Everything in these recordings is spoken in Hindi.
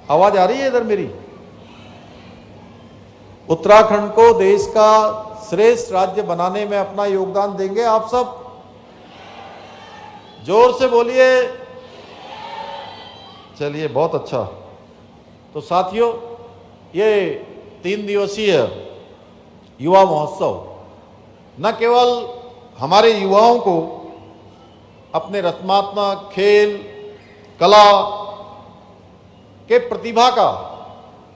आवाज आ रही है इधर मेरी? उत्तराखंड को देश का श्रेष्ठ राज्य बनाने में अपना योगदान देंगे आप सब? जोर से बोलिए। चलिए, बहुत अच्छा। तो साथियों, ये 3 दिवसीय युवा महोत्सव न केवल हमारे युवाओं को अपने रचनात्मक, खेल, कला के प्रतिभा का,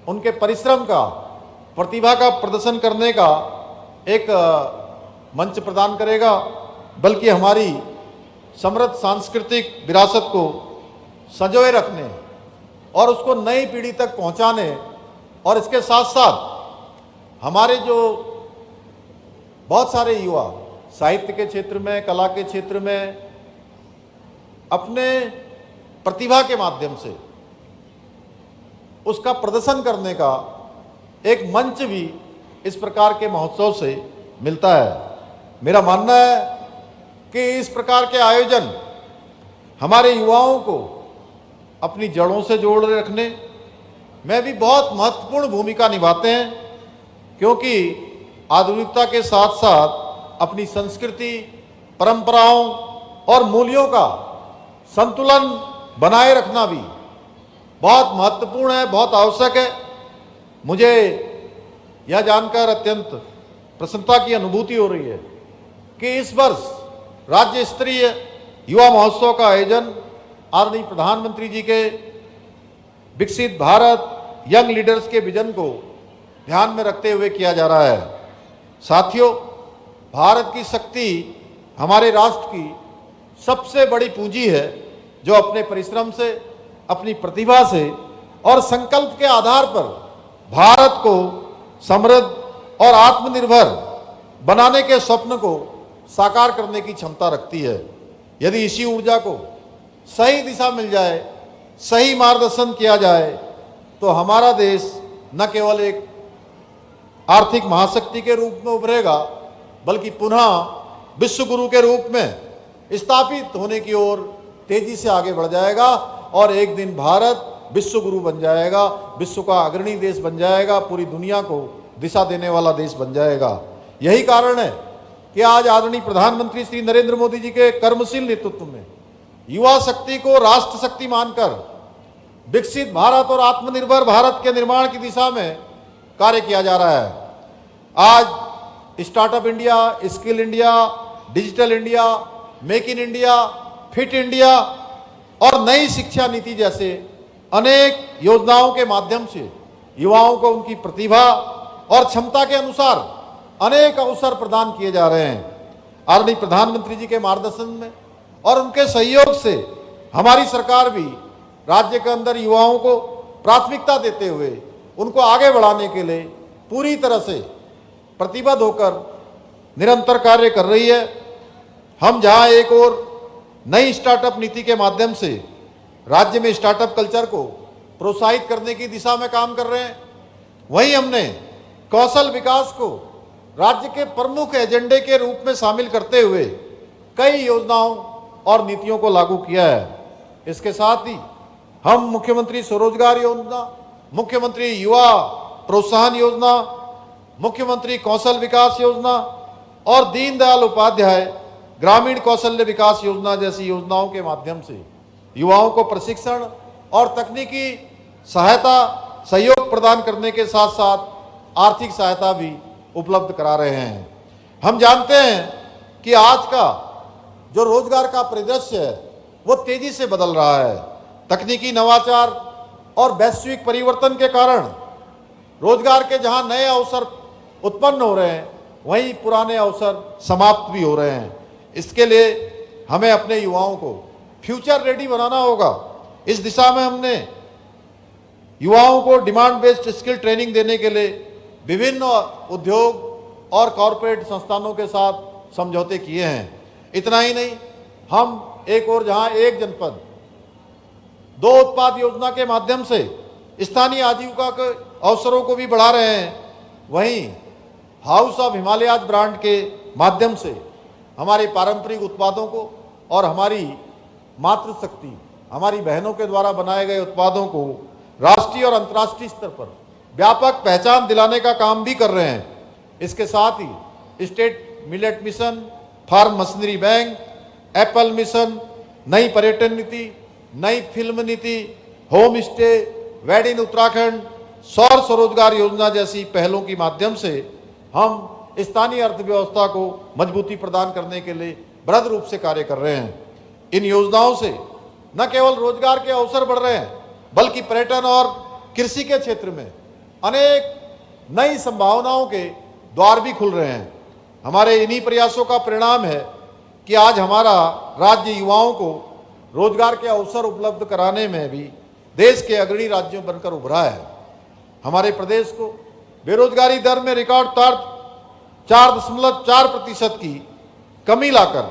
उनके परिश्रम का, प्रतिभा का प्रदर्शन करने का एक मंच प्रदान करेगा, बल्कि हमारी समृद्ध सांस्कृतिक विरासत को संजोए रखने और उसको नई पीढ़ी तक पहुंचाने, और इसके साथ साथ हमारे जो बहुत सारे युवा साहित्य के क्षेत्र में, कला के क्षेत्र में अपने प्रतिभा के माध्यम से उसका प्रदर्शन करने का एक मंच भी इस प्रकार के महोत्सव से मिलता है। मेरा मानना है कि इस प्रकार के आयोजन हमारे युवाओं को अपनी जड़ों से जोड़ रखने में भी बहुत महत्वपूर्ण भूमिका निभाते हैं, क्योंकि आधुनिकता के साथ साथ अपनी संस्कृति, परंपराओं और मूल्यों का संतुलन बनाए रखना भी बहुत महत्वपूर्ण है, बहुत आवश्यक है। मुझे यह जानकर अत्यंत प्रसन्नता की अनुभूति हो रही है कि इस वर्ष राज्य स्तरीय युवा महोत्सव का आयोजन आदरणीय प्रधानमंत्री जी के विकसित भारत, यंग लीडर्स के विजन को ध्यान में रखते हुए किया जा रहा है। साथियों, भारत की शक्ति हमारे राष्ट्र की सबसे बड़ी पूंजी है, जो अपने परिश्रम से, अपनी प्रतिभा से और संकल्प के आधार पर भारत को समृद्ध और आत्मनिर्भर बनाने के स्वप्न को साकार करने की क्षमता रखती है। यदि इसी ऊर्जा को सही दिशा मिल जाए, सही मार्गदर्शन किया जाए, तो हमारा देश न केवल एक आर्थिक महाशक्ति के रूप में उभरेगा, बल्कि पुनः विश्व गुरु के रूप में स्थापित होने की ओर तेजी से आगे बढ़ जाएगा, और एक दिन भारत विश्व गुरु बन जाएगा, विश्व का अग्रणी देश बन जाएगा, पूरी दुनिया को दिशा देने वाला देश बन जाएगा। यही कारण है कि आज आदरणीय प्रधानमंत्री श्री नरेंद्र मोदी जी के कर्मशील नेतृत्व में युवा शक्ति को राष्ट्र शक्ति मानकर विकसित भारत और आत्मनिर्भर भारत के निर्माण की दिशा में कार्य किया जा रहा है। आज startup India, skill India, digital India, make in India, fit India और नई शिक्षा नीति जैसे अनेक योजनाओं के माध्यम से युवाओं को उनकी प्रतिभा और क्षमता के अनुसार अनेक अवसर प्रदान किए जा रहे हैं। आदरणीय प्रधानमंत्री जी के मार्गदर्शन में और उनके सहयोग से हमारी सरकार भी राज्य के अंदर युवाओं को प्राथमिकता देते हुए उनको आगे बढ़ाने के लिए पूरी तरह से प्रतिबद्ध होकर निरंतर कार्य कर रही है। हम जहां एक और नई स्टार्टअप नीति के माध्यम से राज्य में स्टार्टअप कल्चर को प्रोत्साहित करने की दिशा में काम कर रहे हैं, वहीं हमने कौशल विकास को राज्य के प्रमुख एजेंडे के रूप में शामिल करते हुए कई योजनाओं और नीतियों को लागू किया है। इसके साथ ही हम मुख्यमंत्री स्वरोजगार योजना, मुख्यमंत्री युवा प्रोत्साहन योजना, मुख्यमंत्री कौशल विकास योजना और दीनदयाल उपाध्याय ग्रामीण कौशल्य विकास योजना जैसी योजनाओं के माध्यम से युवाओं को प्रशिक्षण और तकनीकी सहायता, सहयोग प्रदान करने के साथ साथ आर्थिक सहायता भी उपलब्ध करा रहे हैं। हम जानते हैं कि आज का जो रोजगार का परिदृश्य है वो तेजी से बदल रहा है। तकनीकी नवाचार और वैश्विक परिवर्तन के कारण रोजगार के जहां नए अवसर उत्पन्न हो रहे हैं, वहीं पुराने अवसर समाप्त भी हो रहे हैं। इसके लिए हमें अपने युवाओं को फ्यूचर रेडी बनाना होगा। इस दिशा में हमने युवाओं को डिमांड बेस्ड स्किल ट्रेनिंग देने के लिए विभिन्न उद्योग और कॉरपोरेट संस्थानों के साथ समझौते किए हैं। इतना ही नहीं, हम एक और जहां एक जनपद दो उत्पाद योजना के माध्यम से स्थानीय आजीविका के अवसरों को भी बढ़ा रहे हैं, वहीं हाउस ऑफ हिमालयाज ब्रांड के माध्यम से हमारे पारंपरिक उत्पादों को और हमारी मातृशक्ति, हमारी बहनों के द्वारा बनाए गए उत्पादों को राष्ट्रीय और अंतर्राष्ट्रीय स्तर पर व्यापक पहचान दिलाने का काम भी कर रहे हैं। इसके साथ ही state millet mission, farm machinery bank, apple mission, नई पर्यटन नीति, नई फिल्म नीति, home stay, wed in Uttarakhand, सौर स्वरोजगार योजना जैसी पहलों के माध्यम से हम स्थानीय अर्थव्यवस्था को मजबूती प्रदान करने के लिए बृहद रूप से कार्य कर रहे हैं। इन योजनाओं से न केवल रोजगार के अवसर बढ़ रहे हैं, बल्कि पर्यटन और कृषि के क्षेत्र में अनेक नई संभावनाओं के द्वार भी खुल रहे हैं। हमारे इन्हीं प्रयासों का परिणाम है कि आज हमारा राज्य युवाओं को रोजगार के अवसर उपलब्ध कराने में भी देश के अग्रणी राज्यों बनकर उभरा है। हमारे प्रदेश को बेरोजगारी दर में रिकॉर्ड 4.4% की कमी लाकर